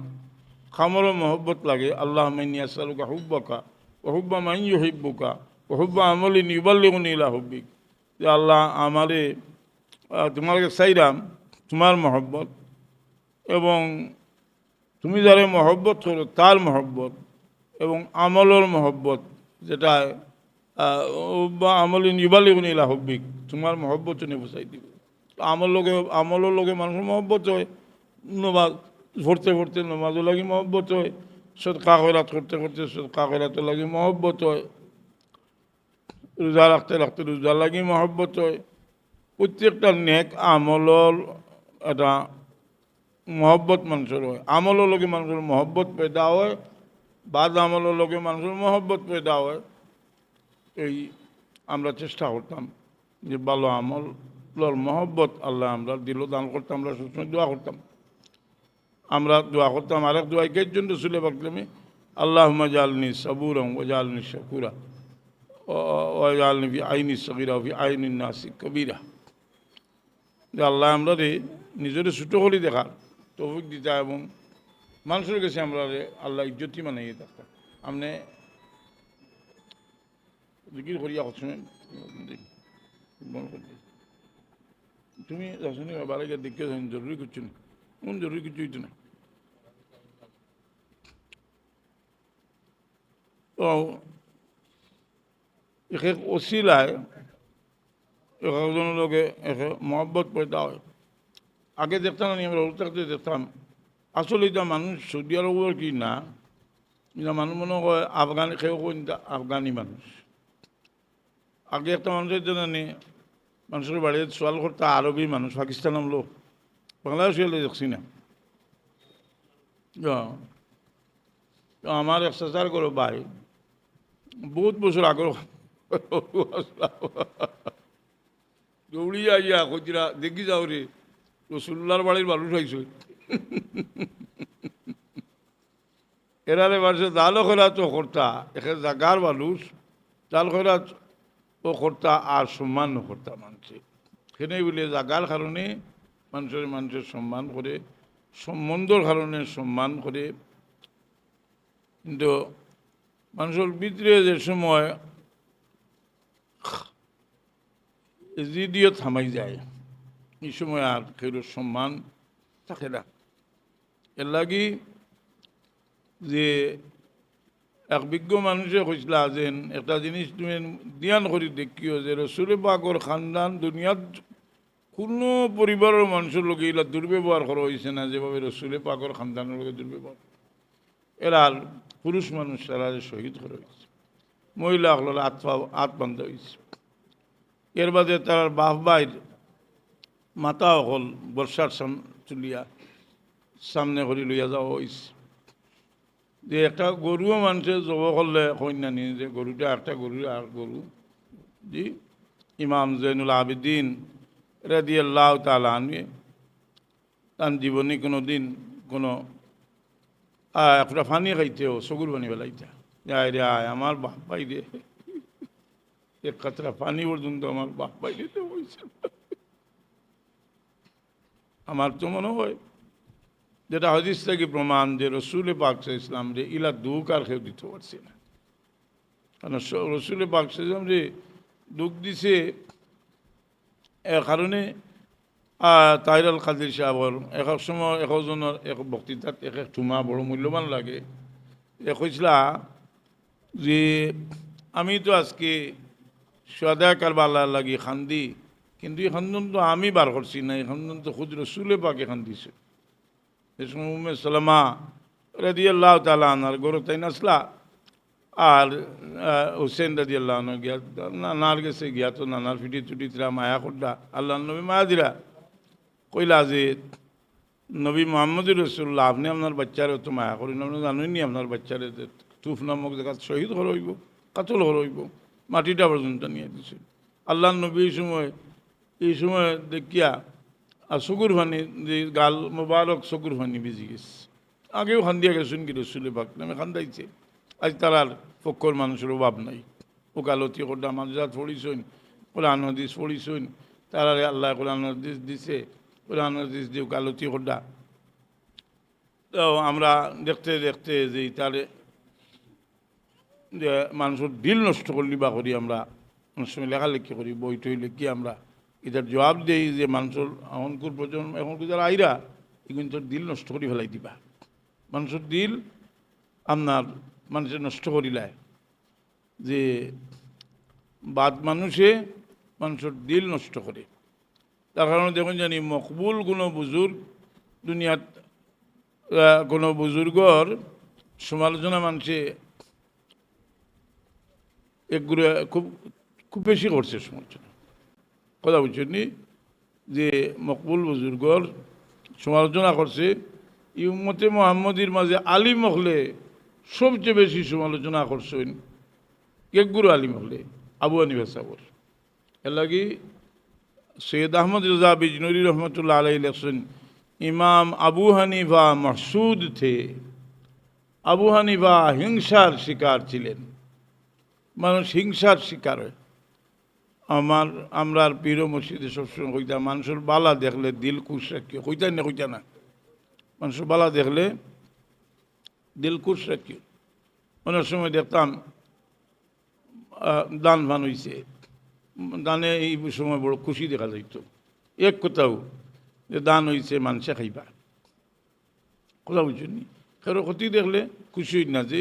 খামরও মহব্বত লাগে। আল্লাহ মাইনি আসালুকা হুব্বাকা ও হুব্বা মাইন ইউহিব্বুকা ও হুব্বা আমলি ইউবাল্লিগুনি ইলা হুব্বিক, যে আল্লাহ আমারে তোমাকে চাইরাম তোমার মহব্বত, এবং তুমি যারে মহব্বত করো তার মহব্বত, এবং আমলের মহব্বত, যেটা আমলি ইউবাল্লিগুনি ইলা হুব্বিক, তোমার মহব্বত নিয়ে বুঝাই দিব। আমলের লগে মানুষের মহব্বত হয়, নমাজ পড়তে পড়তে নমাজও লাগি মহব্বত হয়, সদকা খয়রাত করতে করতে সদকা খয়রাতও লাগি মহব্বত হয়, রোজা রাখতে রাখতে রোজা লাগি মহব্বত হয়। প্রত্যেকটা নেক আমলর একটা মহব্বত মানুষের হয়, আমলের লগে মানুষের মহব্বত পয়দা হয়, বাদ আমলের লগে মানুষের মহব্বত পয়দা হয়। এই আমরা চেষ্টা করতাম যে ভালো আমলর মহব্বত আল্লাহ আমরা দিল দান করতাম, আমরা সবসময় দোয়া করতাম। আমরা দোয়া করতাম আরেক দোয়াই কেজন রসুল বাকলামে, আল্লাহুম্মা জালনি সাবুরা ওয়া জালনি শাকুরা ওয়া জালনি ফি আইনি সগীরা ফি আইনি নাসি কবিরা, যে আল্লাহ আমরা রে নিজের ছোটো করে দেখার তৌফিক দিতা, এবং মানুষের কাছে আমরা রে আল্লাহ ইজ্জতি মানাইয়ে থাকতাম। আপনি জিকির করিয়া সবসময় তুমি দর্শনী বারে গিয়ে দেখে জরুরি কিছু না, কোন জরুরি কিছু হইতো না। তো একে ওসিলায় একজনের লোকে একে মহব্বত পয়দা হয়। আগে দেখতাম না, আমরা থাকতে দেখতাম আসলে এটা মানুষ সৌদি আরবের কি না, এটা মানুষ মনে হয় আফগানি, কেউ আফগানি মানুষ। আগে একটা মানুষের জন্য মানুষের বাড়িতে সোয়াল করতে আরবি মানুষ, পাকিস্তান লোক, বাংলাদেশ দেখছি না। আমার এক্সারসাইজ করো ভাই, বহুত বছর আগর দৌড়িয়া আইয়া কইরা দেখি যাও রে রসুল্লার বাড়ির মানুষ হয়েছ। এরারে মানুষ জাল খরা তো কর্তা, এখানে জাগার মানুষ জাল খরা ও কর্তা আর সম্মান কর্তা মানছে। সেখানে বলে জাগার কারণে মানুষের সম্মান করে, সম্বন্ধর কারণে সম্মান করে। কিন্তু মানুষের ভিতরে যে সময় জিদিও থামাই যায়, এই সময় আর কেউ সম্মান থাকে না। এর লাগি যে এক বিজ্ঞ মানুষে কইসলা যে একটা জিনিস তুমি ধ্যান করি দেখিও যে রসুল পাকর খানদান দুনিয়াত কোনো পরিবারের মানুষের লোক এগুলা দুর্ব্যবহার করা হয়েছে না যেভাবে রসুল পাকর খানদানের লোকে দুর্ব্যবহার এরা আর পুরুষ মানুষ তারা শহীদ করা হয়েছে মহিলা হল আত বান্ধা হয়েছে এর বাদে তার বাপ ভাইয়ের মাথা হল বর্ষার তুলিয়া সামনে করে লইয়া যাওয়া হয়েছে যে একটা গরুও মানুষের জব করলে কন্যা নিয়ে যে গরুটা একটা গরু আর গরু জি ইমাম জৈনুল আবিদিন রাদিয়াল্লাহু তাআলা আনহু তার জীবনে কোনো দিন কোনো একটা ফানি খাইতেও সগুর পানি বেলাইতা আয় রে আয় আমার বাপ ভাই রে এক কাতরা পানি পর্যন্ত আমার বাপ ভাই দিতে হয়েছে আমার তো মনে হয় যেটা হাদিস থেকে প্রমাণ যে রসুল পাক ইসলাম রে ইলা দুঃখ আর কেউ দিতে পারছে না কারণ রসুল পাক ইসলাম রে দুঃখ দিছে এর কারণে তাহির আল কাদির সাহেবর এক সময় একজনের এক বক্তৃতাত এক ঠুমা বড় মূল্যবান লাগে এ কইসলা যে আমি তো আজকে সদা কারবালার লাগি খান্দি কিন্তু এই খান্দন তো আমি বার করছি না এই খান্দন তো খুদ রসুলে পাকে খান্দিছে এই সময় উম্মে সালামা রাদিয়াল্লাহু তাআলা আনহার গরু তাই নাসলা আর হুসেন রাদিয়াল্লাহু আনহু গিয়া নানার গেছে গিয়া তো নানার ফিটি চুটি তিরা মায়া করডা আল্লাহ নবী মায়া দিরা কইলা যে নবী মোহাম্মদ রসুল্লাহ আপনি আপনার বাচ্চারে তো মায়া করেন আপনি জানেননি আপনার বাচ্চারে তুফ নামক জায়গা শহীদ হর হইব কাতল হর হইব মাটিটা পর্যন্ত নিয়ে দিছে আল্লাহ নবী এই সময় দেখিয়া আর চকুর ফানি যে গাল মোবারক চকুর ফানি ভিজি গেছে আগেও খান্দিয়া গেছেন কি রসুলে পাক নামে খান্দাইছে আজ তার আর পক্ষর মানুষের অভাব নাই ওকালতি করডা মাজাত পড়িছেন কোরআন হাদিস পড়িছেন তারা আল্লাহ কোরআন হাদিস দিছে কোরআন হাদিস দিয়ে ওকালতি করডা তো আমরা দেখতে দেখতে যে তারে যে মানুষের দিল নষ্ট করলি বা করি আমরা অনেক সময় লেখালেখি করি বই টই লিখি আমরা এটার জবাব দিই যে মানুষের এখনকার প্রজন্ম এখনকার যারা আইরা এগুলো তোর দিল নষ্ট করি ফেলাই দিবা মানুষের দিল আপনার মানুষের নষ্ট করিলায় যে বাদ মানুষের দিল নষ্ট করে তার কারণে দেখুন জানি মকবুল কোনো বুজুর্গ দুনিয়াত কোনো বুজুর্গর সমালোচনা মানুষে একগুলো খুব বেশি করছে সমালোচনা কথা বুঝছেন যে মকবুল বুজুর্গর সমালোচনা করছে এই উম্মতে মোহাম্মদীর মাঝে আলিম হলে সবচেয়ে বেশি সমালোচনা করছেন একগুলো আলিম হলে আবু হানিফা সাহর এর লাগি সৈয়দ আহমদ রজা বিজনুরি রহমতুল্লাহ আলাইহি লেখছেন ইমাম আবু হানিফা মাহসুদ থে আবু হানিফা হিংসার শিকার ছিলেন মানুষ হিংসার শিকার হয় আমরা পীর মসজিদে সবসময় কইতাম মানুষের বালা দেখলে দিল খুশ রাখিও কইতাই না কইতা না মানুষের বালা দেখলে দিল খুশ রাখিও অনেক সময় দেখতাম দান ভান হয়েছে দানে এই সময় বড় খুশি দেখা যাইত এক কোথাও যে দান হয়েছে মানুষে খাইবা কথা বুঝছেন নি কারো ক্ষতি দেখলে খুশি হই না যে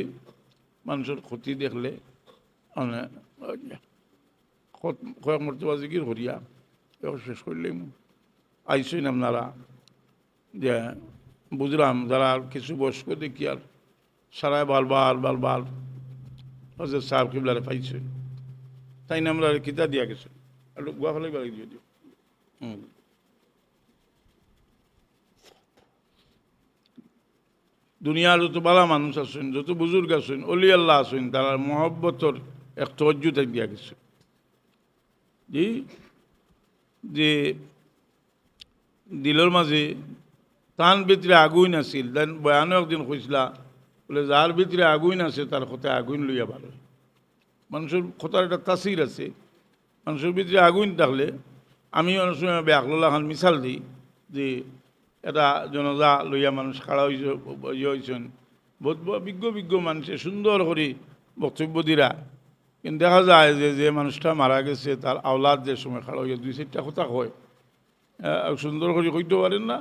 মানুষের ক্ষতি দেখলে কয়েক মর্তবা জিকির করিয়া শেষ করলেই আইসইন আপনারা যে বুঝলাম যারা কিছু বয়স্ক দেখি আর সারায় বারবার হজরত সাহেব কিবলারে পাইছে তাই না আমরা কিতা দিয়া গেছে একটু গুয়া ফেলাই বাড়ি দিয়ে দিও দুনিয়ার যত বালা মানুষ আছেন যত বুজুর্গ আছেন অলি আল্লাহ আছেন তারা মহব্বতর এক তজ্জু তাই দিয়া গেছে যে দিলের মাঝে তান ভিতরে আগুন আছিল দেন বয়ানো একদিন কইসলা বলে যার ভিতরে আগুন আছে তার কথায় আগুন লইয়া ভালো মানুষের কথার একটা তাসির আছে মানুষের ভিতরে আগুন থাকলে আমি অনেক সময় বেআকলুল্লাহ খান মিশাল দিই যে এটা জনজা লইয়া মানুষ খাড়া হয়েছেন বহুত বিজ্ঞ মানুষে সুন্দর করে বক্তব্য দিরা কিন্তু দেখা যায় যে মানুষটা মারা গেছে তার আওলাদ যে সময় খাড়া হইয়া 2-4টা কথা কয় সুন্দর করে কইতে পারেন না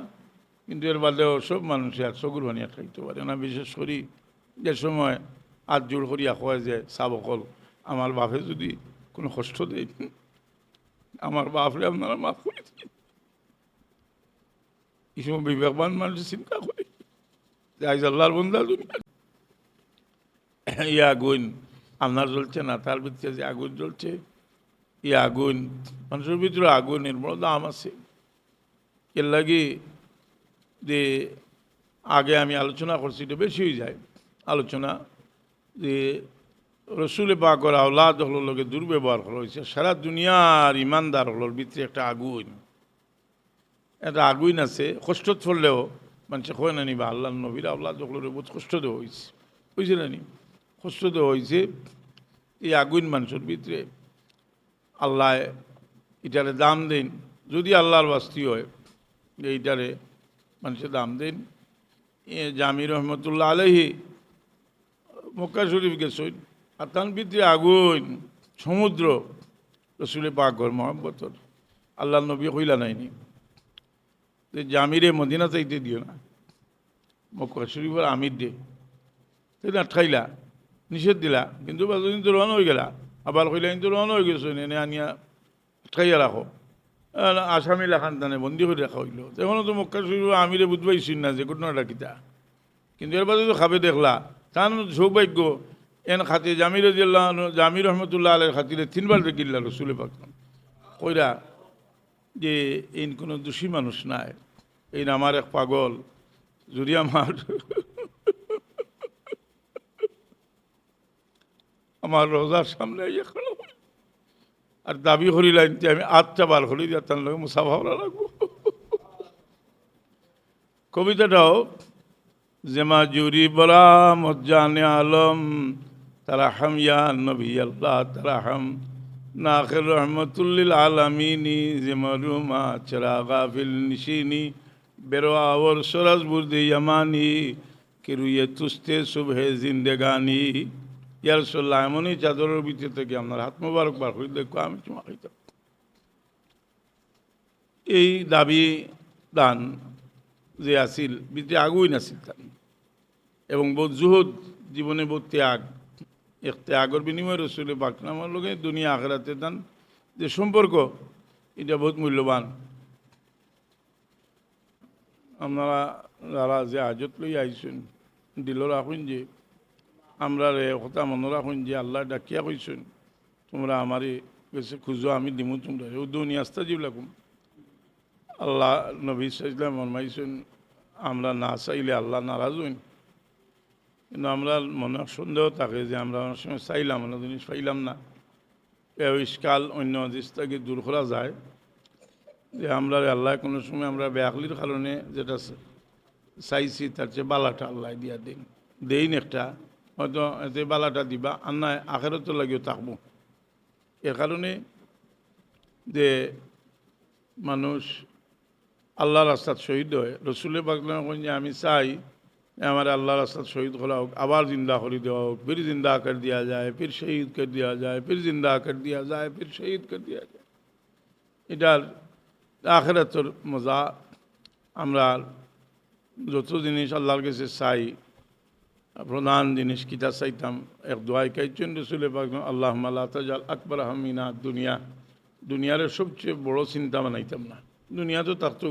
কিন্তু এর বাদেও সব মানুষে আর চকুর বানিয়ে খাইতে পারে না বিশেষ করে যে সময় আজ জোর করিয়া কয় যে সাবকল আমার বাপে যদি কোনো কষ্ট দেয় আমার বাপরে আপনারা মাফ করে দিন। এই সময় বিবেকবান মানুষ চিন্তা করে যে আজ আল্লাহর বন্ধা দুনিয়া এই আগুন আপনার জ্বলছে না, তার ভিতরে যে আগুন জ্বলছে এই আগুন মানুষের ভিতরে আগুনের বড় দাম আছে। এর লাগে যে আগে আমি আলোচনা করছি, এটা বেশি হয়ে যায় আলোচনা, যে রসুল পাকের আওলাদ হলোর লগে দুর্ব্যবহার করা হয়েছে। সারা দুনিয়ার ইমানদার হলোর ভিতরে একটা আগুন আছে। কষ্ট পড়লেও মানুষে কয় না নিবা আল্লাহ নবীর আওলাদ হলোর বহুত কষ্ট দেওয়া হয়েছে, বুঝছে না নি? কষ্ট দেওয়া হয়েছে। এই আগুন মানুষের ভিতরে আল্লাহ এটারে দাম দেন, যদি আল্লাহর বাস্তি হয় এইটারে মানুষের দাম দেন। জামি রহমতুল্লাহ আলহি মক্কা শরীফ গেছেন, আর তার ভিতরে আগুন সমুদ্র রসুলে পাকর মহব্বতর আল্লাহ নবী হইলা নাইনি যে জামিরে মদিনা চাইতে দিও না, মক্কা শরীফের আমির দে তুই না খাইলা নিষেধ দিলা, কিন্তু বাজদিন তো রওনা হয়ে গেলা, আবার কইলা কিন্তু রওনা হয়ে গেছো এনে আনিয়া খাইয়া রাখো, আসামি লেখান টানে বন্দি করে রাখা হইল। তখনও তো মক্কা শরীফ আমিরে বুঝবাইছিন না যে ঘটনাটা কিতা, কিন্তু এর বাদে তো খাবে দেখলা তার সৌভাগ্য এন খাতে জামির রহমতুল্লাহ আলের খাতিরে 3 বার দেখিল্লা রসুলে পাক কইরা যে এই কোনো দোষী মানুষ নাই, এই আমার এক পাগল যদি আমার রোজার সামনে এখনো আর দাবি করিলাম যে আমি 8টা বার হলি যে তার লোক মুসাফা লাগবো। কবিতাটাও যেমা জুরি বলা মজ্জানে আলম তারাহাম ইয়া নবী আল্লাহ তারাহাম নাখির রহমতুল্লিল আলামিনী যেমরুমা চরাগা ফিল নিশিনী বেরোয়া ওর সরাজ বুর্দে ইয়ামানি কিরুয়ে তুস্তে সুবহে জিন্দেগানি। ইয়ার সাল্লাহ এমনই চাদরের ভিতরে থেকে আপনার হাত মোবারক বার করে দেখো আমি চুমা খাইতাম। এই দাবি দান যে আসিল ভিতরে আগুই নাছিল তান, এবং বহুত জুহুদ জীবনে বহুত ত্যাগ, এক ত্যাগের বিনিময়ে রসুল পাক আমার লোকে দুনিয়া আখেরাতে দান যে সম্পর্ক এটা বহুত মূল্যবান। আপনারা যারা যে আজত লই আইসেন দিল রাখুন যে আমরা রে কথা মনে রাখুন যে আল্লাহ ডাকিয়া কইসেন তোমরা আমারই কাছে খুঁজো আমি দিমু তোমরা ও দুনিয়া আস্তা জিবলাকুম। আল্লাহ নবী সাল্লাল্লাহু ফরমাইছেন আমরা না চাইলে আল্লাহ নারাজ হইন, কিন্তু আমরা মনে সন্দেহ থাকে যে আমরা অনেক সময় চাইলাম অন্য জিনিস পাইলাম না। এই ইস্কাল অন্য জিনিসটাকে দূর করা যায় যে আমরা আল্লাহ কোনো সময় আমরা বেআকলির কারণে যেটা চাইছি তার চেয়ে বালাটা আল্লাহ দিয়া দিন দেইন একটা, হয়তো এতে বালাটা দিবা আর না আখেরাতের লাগিও থাকবো। এর কারণে যে মানুষ আল্লাহ রাস্তাত শহীদ হয়, রসুলের পাকলাম যে আমি চাই আমার আল্লাহ রাস্তাত শহীদ করা হোক, আবার জিন্দা করে দেওয়া হোক, ফির জিন্দা কর দিয়া যায়, ফির শহীদ কর দিয়া যায়, ফির জিন্দা কর দিয়া যায়, ফির শহীদ কর দিয়া যায়। এটার আখেরাতের মজা আমরা যত জিনিস আল্লাহর কাছে চাই, প্রধান জিনিস কিতা চাইতাম এক দোয়াই কাইছেন রসুলের পাকলাম আল্লাহ লা তাজাল আকবার হামিনা দুনিয়া, দুনিয়ার সবচেয়ে বড় চিন্তা বানাইতাম না। দুনিয়া তো থাকতো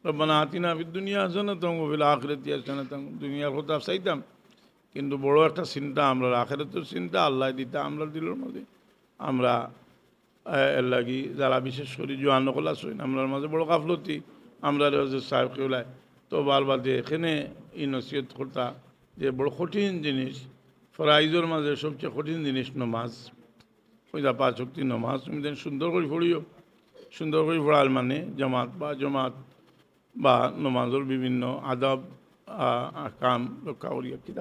রব্বানা আতিনা ফিদ দুনিয়া হাসানাতাও ওয়া ফিল আখিরাতি হাসানাতাও, দুনিয়ার কথা চাইতাম, কিন্তু বড় একটা চিন্তা আমরা আখিরাতের চিন্তা আল্লাহ দিতা আমরা দিলের মধ্যে। আমরা এর লাগি যারা বিশেষ করে জোয়ান নকল আসেন আমরার মাঝে বড় গাফলতি, আমরা সাহেব কেউলায় তো বারবার এখানে এই নসিহত করতা যে বড় কঠিন জিনিস ফরাইজের মাঝে সবচেয়ে কঠিন জিনিস নমাজ। ওইটা 5 ওয়াক্ত নমাজ তুমি সুন্দর করে পড়িও, সুন্দর করে পড়ার মানে জমাত বা নমাজের বিভিন্ন আদব কাম রক্ষা করিয়া কী